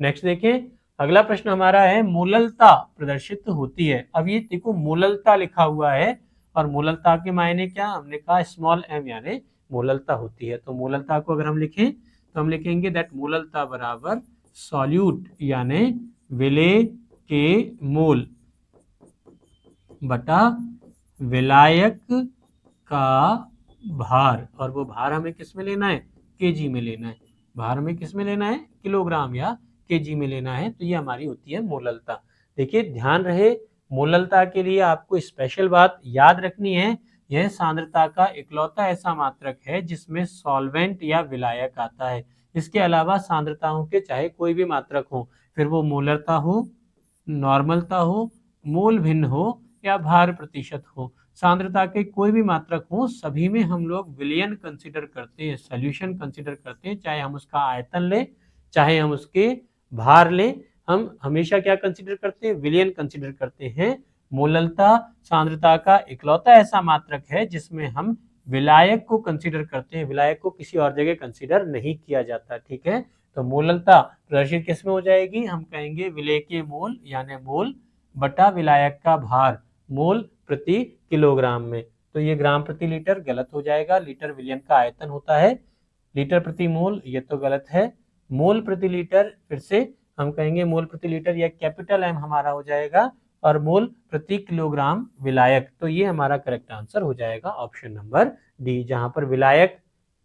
नेक्स्ट देखिए, अगला प्रश्न हमारा है मोललता प्रदर्शित होती है। अब ये देखो मोललता लिखा हुआ है और मोललता के मायने क्या? हमने कहा स्मॉल m यानी मोललता होती है। तो मोललता को अगर हम लिखें तो हम लिखेंगे दैट मोललता बराबर सॉल्यूट यानी विलेय के मोल बटा विलायक का भार, और वो भार हमें किस में लेना है? केजी में लेना है। भार हमें किस में लेना है? किलोग्राम या केजी में लेना है। तो ये हमारी होती है मोललता। देखिए ध्यान रहे, मोललता के लिए आपको स्पेशल बात याद रखनी है, यह सांद्रता का इकलौता ऐसा मात्रक है जिसमें सॉल्वेंट या विलायक आता है। इसके अलावा सांद्रताओं के चाहे कोई भी मात्रक हो, फिर वो मोलरता हो, नॉर्मलता हो, मोल भिन्न हो या भार प्रतिशत हो, सांद्रता के कोई भी मात्रक हो, सभी में हम लोग विलयन कंसीडर करते हैं, सॉल्यूशन कंसीडर करते हैं। चाहे हम उसका आयतन लें, चाहे हम उसके भार लें, हम हमेशा क्या कंसीडर करते हैं? विलयन कंसीडर करते हैं। मोललता सांद्रता का इकलौता ऐसा मात्रक है जिसमें हम विलायक को कंसीडर करते हैं, विलायक को किसी और जगह कंसीडर नहीं किया जाता। ठीक है, तो मोललता प्रदर्शित किस में हो जाएगी? हम कहेंगे विलेय के मोल यानी मोल बटा विलायक का भार, मोल प्रति किलोग्राम में। तो ये ग्राम प्रति लीटर गलत हो जाएगा, लीटर विलयन का आयतन होता है, लीटर प्रति मोल ये तो गलत है। मोल प्रति लीटर फिर से हम कहेंगे मोल प्रति लीटर या कैपिटल M हमारा हो जाएगा, और मोल प्रति किलोग्राम विलायक। तो ये हमारा करेक्ट आंसर हो जाएगा ऑप्शन नंबर डी, जहां पर विलायक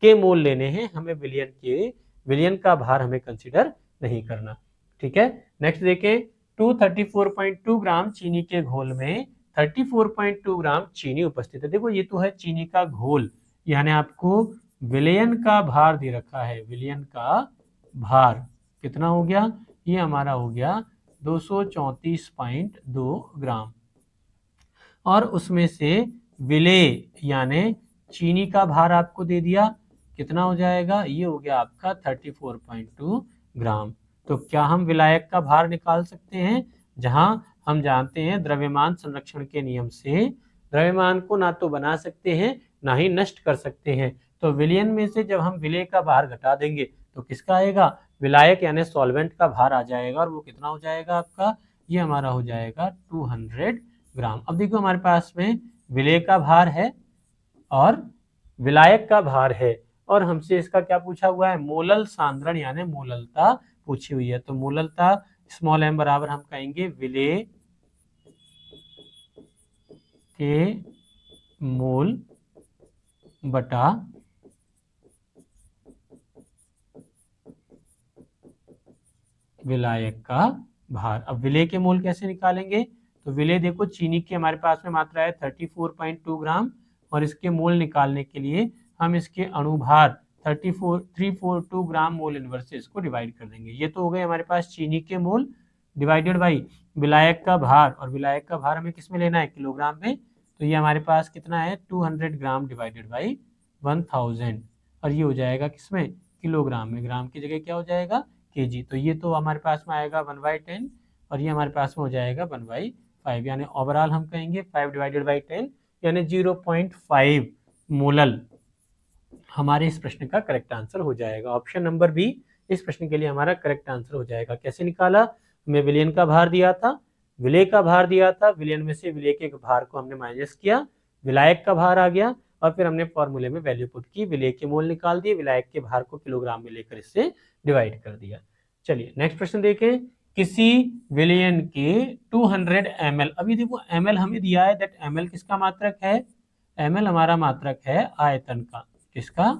के मोल लेने हैं, हमें विलयन का भार हमें कंसीडर नहीं करना। ठीक है, नेक्स्ट देखें, 234.2 ग्राम चीनी के घोल में 34.2 ग्राम चीनी उपस्थित है। देखो ये तो है चीनी का घोल, यानी आपको विलयन का भार दे रखा है। विलयन का भार कितना हो गया? ये हमारा हो गया 234.2 ग्राम, और उसमें से विलेय यानी चीनी का भार आपको दे दिया, कितना हो जाएगा? ये हो गया आपका 34.2 ग्राम। तो क्या हम विलायक का भार निकाल सकते हैं? जहां हम जानते हैं द्रव्यमान संरक्षण के नियम से द्रव्यमान को ना तो बना सकते हैं ना ही नष्ट कर सकते हैं। तो विलयन में से जब हम विलेय का भार घटा देंगे तो किसका आएगा? विलायक यानी सॉल्वेंट का भार आ जाएगा, और वो कितना हो जाएगा आपका? ये हमारा हो जाएगा 200 ग्राम। अब देखो हमारे पास में विलेय का भार है और विलायक का भार है, और हमसे इसका क्या पूछा हुआ है? मोलल सांद्रण यानी मोललता पूछी हुई है। तो मोललता स्मॉल m बराबर हम कहेंगे विलेय के मोल बटा विलायक का भार। अब विलेय के मोल कैसे निकालेंगे? तो विलेय देखो चीनी की हमारे पास में मात्रा है 34.2 ग्राम, और इसके मोल निकालने के लिए हम इसके अणुभार 342 ग्राम मोल इनवर्स से इसको डिवाइड कर देंगे। ये तो हो गए हमारे पास चीनी के मोल डिवाइडेड बाई विलायक का भार, और विलायक का भार हमें किस में लेना है? किलोग्राम में। तो ये हमारे पास कितना है? 200 ग्राम डिवाइडेड बाई 1000, और ये हो जाएगा किसमें? किलोग्राम में। ग्राम की जगह क्या हो जाएगा? केजी। तो ये तो हमारे पास में आएगा 1/10, और ये हमारे पास में हो जाएगा 1/5, यानी ओवरऑल हम कहेंगे 5 डिवाइडेड बाई 10 यानी 0.5 मोलल हमारे इस प्रश्न का करेक्ट आंसर हो जाएगा। ऑप्शन नंबर बी इस प्रश्न के लिए हमारा करेक्ट आंसर हो जाएगा। कैसे निकाला? हमें विलयन का भार दिया था, विलेय का भार दिया था, विलयन में से विलेय के भार को हमने माइनस किया, विलायक का भार आ गया, और फिर हमने फॉर्मूले में वैल्यू पुट की, विलेय के मोल निकाल दिए, विलायक के भार को किलोग्राम में लेकर इससे डिवाइड कर दिया। चलिए नेक्स्ट प्रश्न देखें, किसी विलयन के 200 ml, अभी देखो ml हमें दिया है, दैट ml किसका मात्रक है? ml हमारा मात्रक है आयतन का। किसका?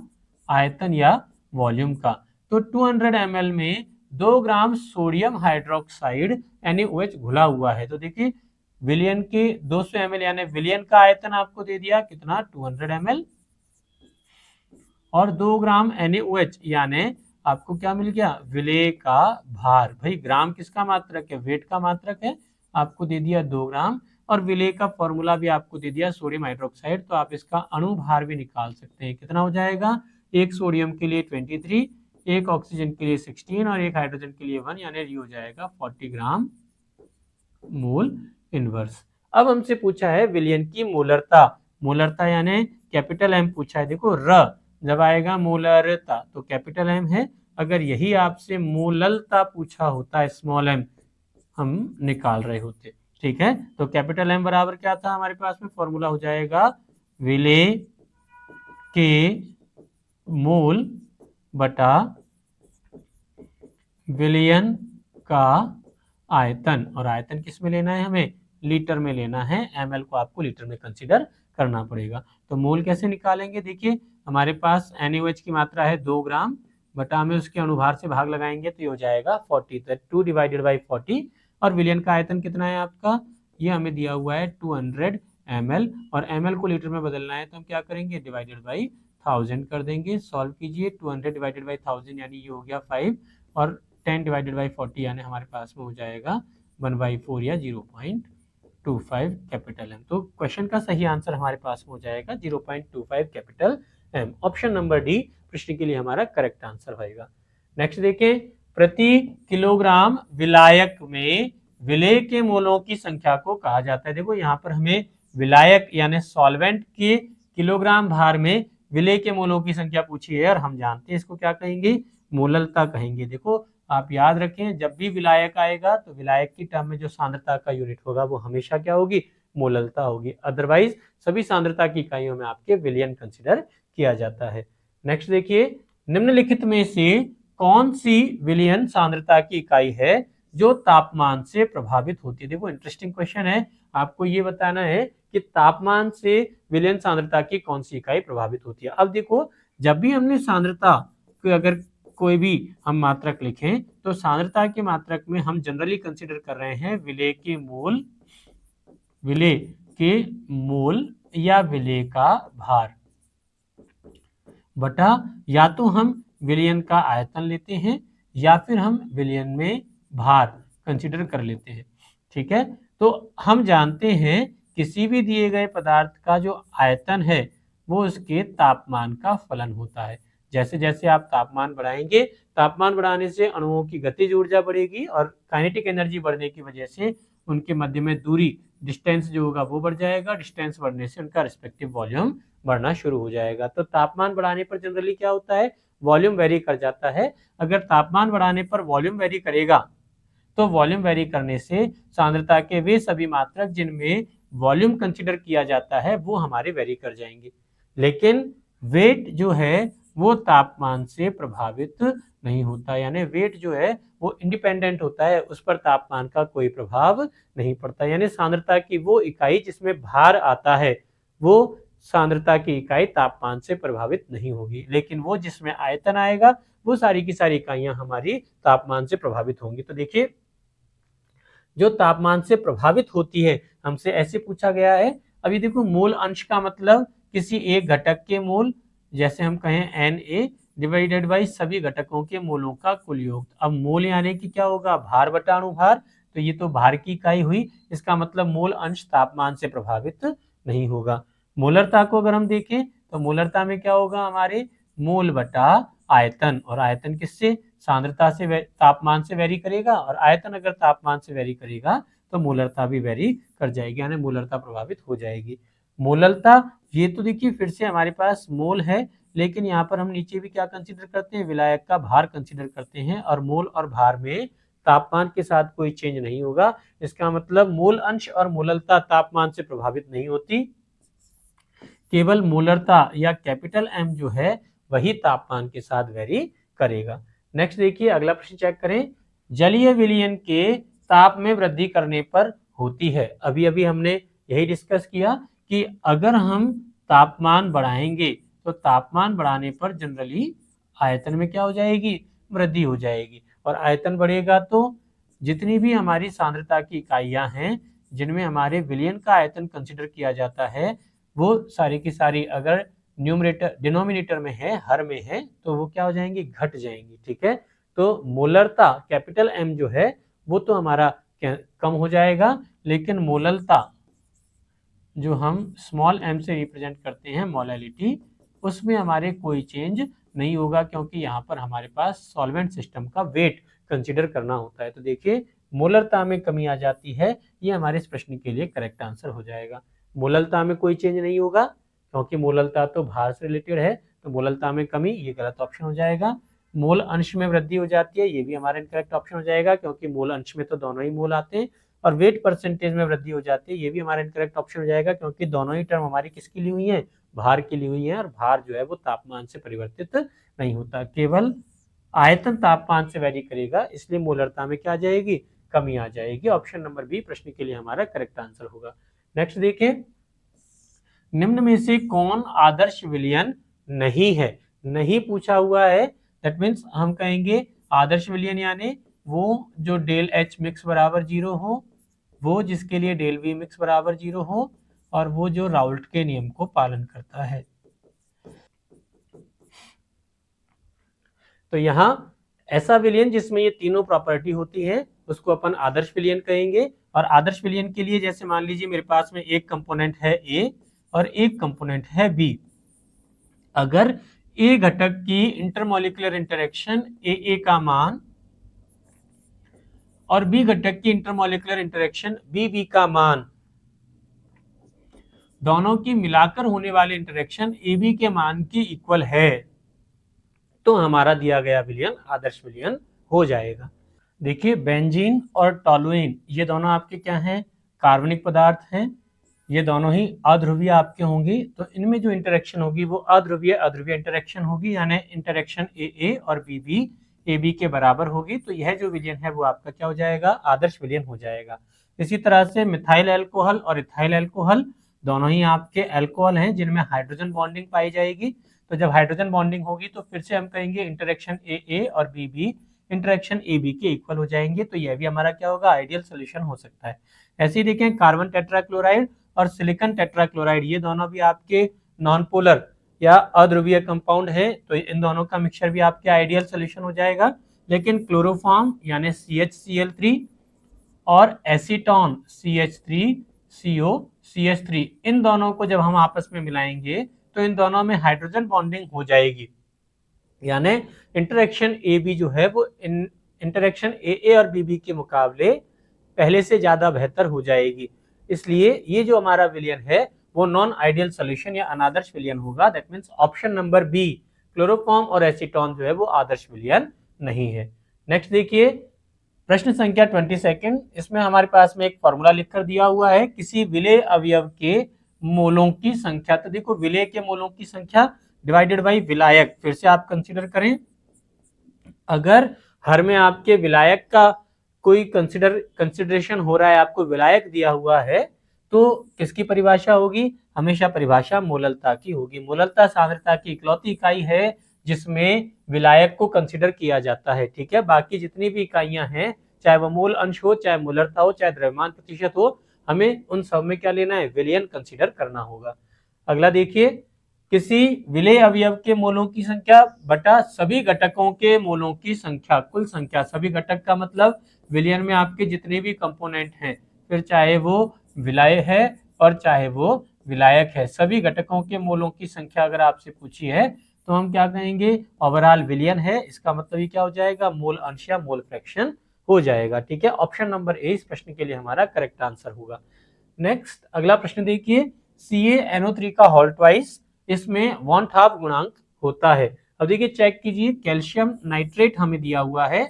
आयतन या वॉल्यूम का। तो 200 ml में 2 ग्राम सोडियम हाइड्रोक्साइड NaOH घुला हुआ है। तो देखिए विलयन के 200 ml यानी विलयन का आयतन आपको दे दिया कितना? 200 ml, और 2 ग्राम NaOH यानी आपको क्या मिल गया, विलेय का भार। भाई ग्राम किसका मात्रक है, वेट का मात्रक है, आपको दे दिया 2 ग्राम, और विलेय का फॉर्मूला भी आपको दे दिया सोडियम हाइड्रोक्साइड, तो आप इसका अणुभार भी निकाल सकते हैं। कितना हो जाएगा, एक सोडियम के लिए 23, एक ऑक्सीजन के लिए 16 और एक हाइड्रोजन के लिए 1, यानी ये हो जाएगा 40 ग्राम मोल इनवर्स। अब हमसे पूछा है विलयन की मोलरता, मोलरता यानी कैपिटल एम पूछा है। देखो र जब आएगा मोलरता तो कैपिटल एम है, अगर यही आपसे मोललता पूछा होता स्मॉल एम, हम निकाल रहे होते, ठीक है। तो कैपिटल एम बराबर क्या था हमारे पास में, फॉर्मूला हो जाएगा विलेय के मोल बटा विलयन का आयतन, और आयतन किस में लेना है, हमें लीटर में लेना है, ml को आपको लीटर में कंसीडर करना पड़ेगा। तो मोल कैसे निकालेंगे, देखिए हमारे पास NaOH की मात्रा है 2 ग्राम, बटा में उसके अनुभार से भाग लगाएंगे तो ये हो जाएगा 40, तो 2 डिवाइडेड बाई 40, और विलयन का आयतन कितना है आपका, ये हमें दिया हुआ है 200 ml, और ml को लीटर में बदलना है तो हम क्या करेंगे, डिवाइडेड बाई 1000 कर देंगे। सॉल्व कीजिए, 200 डिवाइडेड बाई 1000 यानी ये हो गया 5, और 10 डिवाइडेड बाई 40 यानी हमारे पास में हो जाएगा 1/4 या 0.25 कैपिटल एम। तो क्वेश्चन का सही आंसर हमारे पास हो जाएगा 0.25 capital M. Option number D प्रश्न के लिए हमारा करेक्ट आंसर होगा। नेक्स्ट देखें, प्रति किलोग्राम विलायक में विलेय के मोलों की संख्या को कहा जाता है। देखो यहाँ पर हमें विलायक यानी सॉल्वेंट के किलोग्राम भार में विलेय के मोलों की संख्या पूछी है, और हम जानते हैं इसको क्या कहेंगे, मोललता कहेंगे। देखो आप याद रखें, जब भी विलायक आएगा तो विलायक की टर्म में जो सांद्रता का यूनिट होगा वो हमेशा क्या होगी, मोललता होगी, अदरवाइज सभी सांद्रता की इकाइयों में आपके विलयन कंसीडर किया जाता है। नेक्स्ट देखिए, निम्नलिखित में से कौन सी विलयन सांद्रता की इकाई है जो तापमान से प्रभावित होती है। देखो इंटरेस्टिंग क्वेश्चन है, आपको ये बताना है कि तापमान से विलयन सांद्रता की कौन सी इकाई प्रभावित होती है। अब देखो, जब भी हमने सांद्रता को अगर कोई भी हम मात्रक लिखें तो सांद्रता के मात्रक में हम जनरली कंसीडर कर रहे हैं विलेय के मोल या विलेय का भार बटा, या तो हम विलयन का आयतन लेते हैं या फिर हम विलयन में भार कंसीडर कर लेते हैं, ठीक है। तो हम जानते हैं किसी भी दिए गए पदार्थ का जो आयतन है वो उसके तापमान का फलन होता है। जैसे जैसे आप तापमान बढ़ाएंगे, तापमान बढ़ाने से अणुओं की गतिज ऊर्जा बढ़ेगी, और काइनेटिक एनर्जी बढ़ने की वजह से उनके मध्य में दूरी, डिस्टेंस जो होगा वो बढ़ जाएगा, डिस्टेंस बढ़ने से उनका रिस्पेक्टिव वॉल्यूम बढ़ना शुरू हो जाएगा। तो तापमान बढ़ाने पर जनरली क्या होता है, वॉल्यूम वेरी कर जाता है। अगर तापमान बढ़ाने पर वॉल्यूम वेरी करेगा तो वॉल्यूम वेरी करने से सांद्रता के वे सभी मात्रक जिनमें वॉल्यूम कंसीडर किया जाता है वो हमारे वेरी कर जाएंगे, लेकिन वेट जो है वो तापमान से प्रभावित नहीं होता, यानी वेट जो है वो इंडिपेंडेंट होता है, उस पर तापमान का कोई प्रभाव नहीं पड़ता। यानी सांद्रता की वो इकाई जिसमें भार आता है वो सांद्रता की इकाई तापमान से प्रभावित नहीं होगी, लेकिन वो जिसमें आयतन आएगा वो सारी की सारी इकाइयां हमारी तापमान से प्रभावित होंगी। तो देखिए, जो तापमान से प्रभावित होती है हमसे ऐसे पूछा गया है। अभी देखो, मोल अंश का मतलब किसी एक घटक के मोल, जैसे हम कहें Na डिवाइडेड बाई सभी घटकों के मोलों का कुल योग। अब मोल यानी कि क्या होगा, भार बटा अणुभार, तो ये तो भार की इकाई हुई, इसका मतलब मोल अंश तापमान से प्रभावित नहीं होगा। मोलरता को अगर हम देखें तो मोलरता में क्या होगा, हमारे मोल बटा आयतन, और आयतन किससे, सांद्रता से, तापमान से वेरी करेगा, और आयतन अगर तापमान से वेरी करेगा तो मोलरता भी वेरी कर जाएगी, यानी मोलरता प्रभावित हो जाएगी। मोललता, ये तो देखिए फिर से हमारे पास मोल है, लेकिन यहाँ पर हम नीचे भी क्या कंसीडर करते हैं, विलायक का भार कंसीडर करते हैं, और मोल और भार में तापमान के साथ कोई चेंज नहीं होगा। इसका मतलब मोल अंश और मोललता तापमान से प्रभावित नहीं होती, केवल मोलरता या कैपिटल एम जो है वही तापमान के साथ वेरी करेगा। नेक्स्ट देखिए, अगला प्रश्न चेक करें, जलीय विलयन के ताप में वृद्धि करने पर होती है। अभी अभी हमने यही डिस्कस किया कि अगर हम तापमान बढ़ाएंगे तो तापमान बढ़ाने पर जनरली आयतन में क्या हो जाएगी, वृद्धि हो जाएगी, और आयतन बढ़ेगा तो जितनी भी हमारी सांद्रता की इकाइयां हैं जिनमें हमारे विलयन का आयतन कंसीडर किया जाता है वो सारी की सारी अगर न्यूमरेटर डिनोमिनेटर में है, हर में है, तो वो क्या हो जाएंगी, घट जाएंगी। ठीक है, तो मोलरता कैपिटल M जो है वो तो हमारा कम हो जाएगा, लेकिन मोललता जो हम स्मॉल m से रिप्रेजेंट करते हैं मोलैलिटी, उसमें हमारे कोई चेंज नहीं होगा, क्योंकि यहाँ पर हमारे पास सॉल्वेंट सिस्टम का वेट कंसिडर करना होता है। तो देखिए मोलरता में कमी आ जाती है, ये हमारे इस प्रश्न के लिए करेक्ट आंसर हो जाएगा। मोललता में कोई चेंज नहीं होगा, क्योंकि मोललता तो भार से रिलेटेड है, तो मोललता में कमी ये गलत ऑप्शन हो जाएगा। मोल अंश में वृद्धि हो जाती है, ये भी हमारा इनकरेक्ट ऑप्शन हो जाएगा, क्योंकि मोल अंश में तो दोनों ही मोल आते हैं। और वेट परसेंटेज में वृद्धि हो जाती है, ये भी हमारा इनकरेक्ट ऑप्शन हो जाएगा, क्योंकि दोनों ही टर्म हमारी किसकी ली हुई है, भार की ली हुई है, और भार जो है वो तापमान से परिवर्तित नहीं होता, केवल आयतन तापमान से वैरी करेगा, इसलिए मोलरता में क्या आ जाएगी, कमी आ जाएगी। ऑप्शन नंबर बी प्रश्न के लिए हमारा करेक्ट आंसर होगा। नेक्स्ट देखिए, निम्न में से कौन आदर्श विलयन नहीं है, नहीं पूछा हुआ है, दैट मीन्स हम कहेंगे आदर्श विलयन यानी वो जो डेल एच मिक्स बराबर 0 हो, वो जिसके लिए डेल वी मिक्स बराबर 0 हो, और वो जो राउल्ट के नियम को पालन करता है। तो यहाँ ऐसा विलयन जिसमें ये तीनों प्रॉपर्टी होती है उसको अपन आदर्श विलयन कहेंगे। और आदर्श विलयन के लिए जैसे मान लीजिए मेरे पास में एक कंपोनेंट है ए और एक कंपोनेंट है बी, अगर ए घटक की इंटरमॉलिक्यूलर इंटरेक्शन ए का मान और बी घटक की इंटरमॉलिक्यूलर इंटरेक्शन बी का मान, दोनों की मिलाकर होने वाले इंटरेक्शन ए बी के मान की इक्वल है, तो हमारा दिया गया विलयन आदर्श विलयन हो जाएगा। देखिए बेंजीन और टॉलुइन ये दोनों आपके क्या हैं, कार्बनिक पदार्थ हैं, ये दोनों ही अध्रुवीय आपके होंगी, तो इनमें जो इंटरेक्शन होगी वो अध्रुवीय अध्रुवीय इंटरेक्शन होगी, यानी इंटरेक्शन ए और बी के बराबर होगी, तो यह जो विलयन है वो आपका क्या हो जाएगा, आदर्श विलयन हो जाएगा। इसी तरह से मिथाइल अल्कोहल और इथाइल अल्कोहल दोनों ही आपके अल्कोहल हैं जिनमें हाइड्रोजन बॉन्डिंग पाई जाएगी, तो जब हाइड्रोजन बॉन्डिंग होगी तो फिर से हम कहेंगे इंटरेक्शन ए और बी इंटरेक्शन ए बी के इक्वल हो जाएंगे, तो यह भी हमारा क्या होगा, आइडियल सोल्यूशन हो सकता है। ऐसे ही देखें कार्बन टेट्राक्लोराइड और सिलिकॉन टेट्राक्लोराइड ये दोनों भी आपके नॉन पोलर या अध्रुवीय कंपाउंड है, तो इन दोनों का मिक्सचर भी आपके आइडियल सोल्यूशन हो जाएगा। लेकिन क्लोरोफॉर्म यानी CH Cl3 और एसीटोन CH3CO CH3 इन दोनों को जब हम आपस में मिलाएंगे तो इन दोनों में हाइड्रोजन बॉन्डिंग हो जाएगी, यानी इंटरेक्शन ए बी जो है वो इंटरेक्शन ए और बी के मुकाबले पहले से ज्यादा बेहतर हो जाएगी, इसलिए ये जो हमारा विलयन है वो नॉन आइडियल सोल्यूशन या अनादर्श विलयन होगा। That means option number B chloroform और एसीटोन जो है वो आदर्श विलयन नहीं है। नेक्स्ट देखिए प्रश्न संख्या 22, इसमें हमारे पास में एक फॉर्मूला लिखकर दिया हुआ है, किसी विलेय अवयव के मोलों की संख्या, तो देखो विलेय के मोलों की संख्या डिवाइडेड बाई विलायक, फिर से आप कंसीडर करें, अगर हर में आपके विलायक का कोई कंसिडरेशन हो रहा है, आपको विलायक दिया हुआ है, तो किसकी परिभाषा होगी, हमेशा परिभाषा मोललता की होगी। मोललता सांद्रता की इकलौती इकाई है जिसमें विलायक को कंसिडर किया जाता है। ठीक है, बाकी जितनी भी इकाइयां हैं, चाहे वो मोल अंश हो, चाहे मोलरता हो, चाहे द्रव्यमान प्रतिशत हो, हमें उन सब में क्या लेना है, विलयन कंसिडर करना होगा। अगला देखिए, किसी विलेय अवयव के मोलों की संख्या बटा सभी घटकों के मोलों की संख्या, कुल संख्या, सभी घटक का मतलब विलयन में आपके जितने भी कंपोनेंट हैं, फिर चाहे वो विलाय है और चाहे वो विलायक है, सभी घटकों के मोलों की संख्या अगर आपसे पूछी है तो हम क्या कहेंगे, ओवरऑल विलयन है, इसका मतलब ये क्या हो जाएगा, मोल अंश या मोल फ्रैक्शन हो जाएगा। ठीक है, ऑप्शन नंबर ए इस प्रश्न के लिए हमारा करेक्ट आंसर होगा। नेक्स्ट अगला प्रश्न देखिए, CaNO3 का होल ट्वाइस, इसमें 1/2 गुणांक होता है। अब देखिए चेक कीजिए, कैल्शियम नाइट्रेट हमें दिया हुआ है,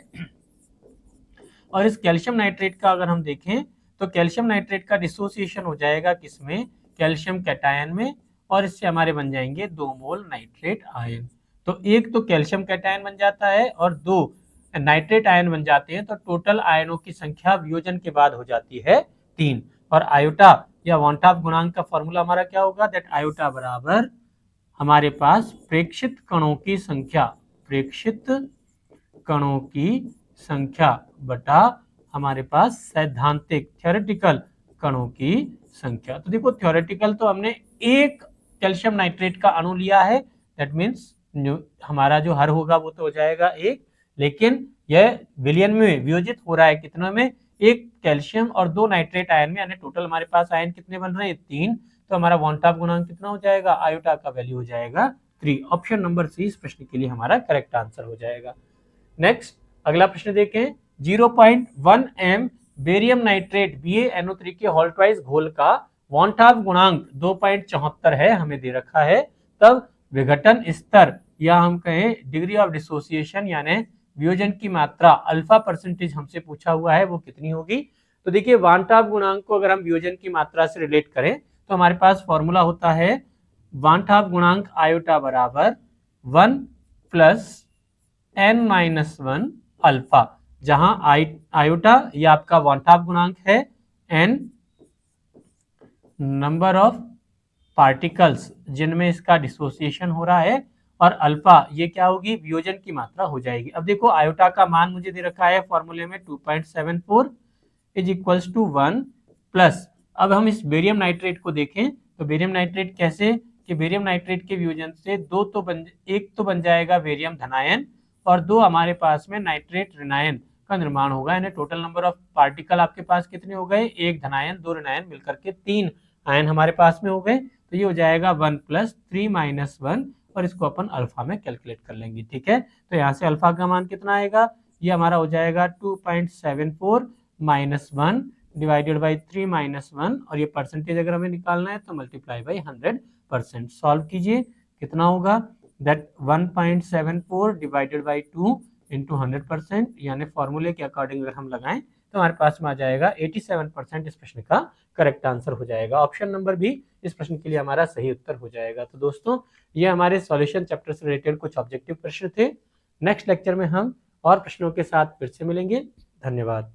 और इस कैल्शियम नाइट्रेट का अगर हम देखें तो कैल्शियम नाइट्रेट का डिसोसिएशन हो जाएगा किसमें, कैल्शियम कैटायन में, और इससे हमारे बन जाएंगे 2 मोल नाइट्रेट आयन। तो एक तो कैल्शियम कैटायन बन जाता है और 2 नाइट्रेट आयन बन जाते हैं, तो टोटल आयनों की संख्या वियोजन के बाद हो जाती है 3। और आयोटा या 1/2 गुणांक का फॉर्मूला हमारा क्या होगा, दैट आयोटा बराबर हमारे पास प्रेक्षित कणों की संख्या, प्रेक्षित कणों की संख्या बटा हमारे पास सैद्धांतिक थ्योरेटिकल कणों की संख्या। तो देखो थ्योरेटिकल तो हमने एक कैल्शियम नाइट्रेट का अणु लिया है, दैट मीन्स हमारा जो हर होगा वो तो हो जाएगा 1, लेकिन यह विलयन में वियोजित हो रहा है कितनों में, 1 कैल्शियम और 2 नाइट्रेट आयन में, यानी टोटल हमारे पास आयन कितने बन रहे हैं 3, तो हमारा वन टॉप गुणांक कितना हो जाएगा, आयोटा का वैल्यू हो जाएगा 3। ऑप्शन नंबर सी इस प्रश्न के लिए हमारा करेक्ट आंसर हो जाएगा। नेक्स्ट अगला प्रश्न देखें, 0.1 m बेरियम नाइट्रेट BaNO3 के होल्ट वाइज घोल का वन टॉप गुणांक 2.74 है, हमें दे रखा है, तब विघटन स्तर या हम कहें डिग्री ऑफ डिसोसिएशन यानी वियोजन की मात्रा अल्फा परसेंटेज हमसे पूछा हुआ है, वो कितनी होगी। तो देखिए वन टॉप गुणांक को अगर हम वियोजन की मात्रा से रिलेट करें तो हमारे पास फॉर्मूला होता है वन टॉप गुणांक आयोटा बराबर 1 प्लस n-1 अल्फा, जहां आयोटा ये आपका वन टॉप गुणांक है, n नंबर ऑफ पार्टिकल्स जिनमें इसका डिसोसिएशन हो रहा है, और अल्फा ये क्या होगी, वियोजन की मात्रा हो जाएगी। अब देखो आयोटा का मान मुझे दे रखा है फॉर्मूले में 2.74 इज इक्वल्स टू 1 प्लस, अब हम इस बेरियम नाइट्रेट को देखें तो बेरियम नाइट्रेट कैसे कि बेरियम नाइट्रेट के वियोजन से एक तो बन जाएगा बेरियम धनायन और 2 हमारे पास में नाइट्रेट ऋणायन का निर्माण होगा, यानी टोटल नंबर ऑफ पार्टिकल आपके पास कितने हो गए, 1 धनायन 2 ऋणायन मिलकर के 3 आयन हमारे पास में हो गए। तो ये हो जाएगा 1 प्लस 3 माइनस 1 और इसको अपन अल्फा में कैलकुलेट कर लेंगे, ठीक है। तो यहाँ से अल्फा का मान कितना आएगा, ये हमारा हो जाएगा 2.74 माइनस 1 डिवाइडेड बाई 3 माइनस 1, और ये परसेंटेज अगर हमें निकालना है तो मल्टीप्लाई बाई 100%। सॉल्व कीजिए, कितना होगा, दैट 1.74 डिवाइडेड बाई 2 इंटू 100%, यानी फॉर्मूले के अकॉर्डिंग अगर हम लगाएं तो हमारे पास में आ जाएगा 87% इस प्रश्न का करेक्ट आंसर हो जाएगा। ऑप्शन नंबर बी इस प्रश्न के लिए हमारा सही उत्तर हो जाएगा। तो दोस्तों ये हमारे सॉल्यूशन चैप्टर से रिलेटेड कुछ ऑब्जेक्टिव प्रश्न थे। नेक्स्ट लेक्चर में हम और प्रश्नों के साथ फिर से मिलेंगे। धन्यवाद।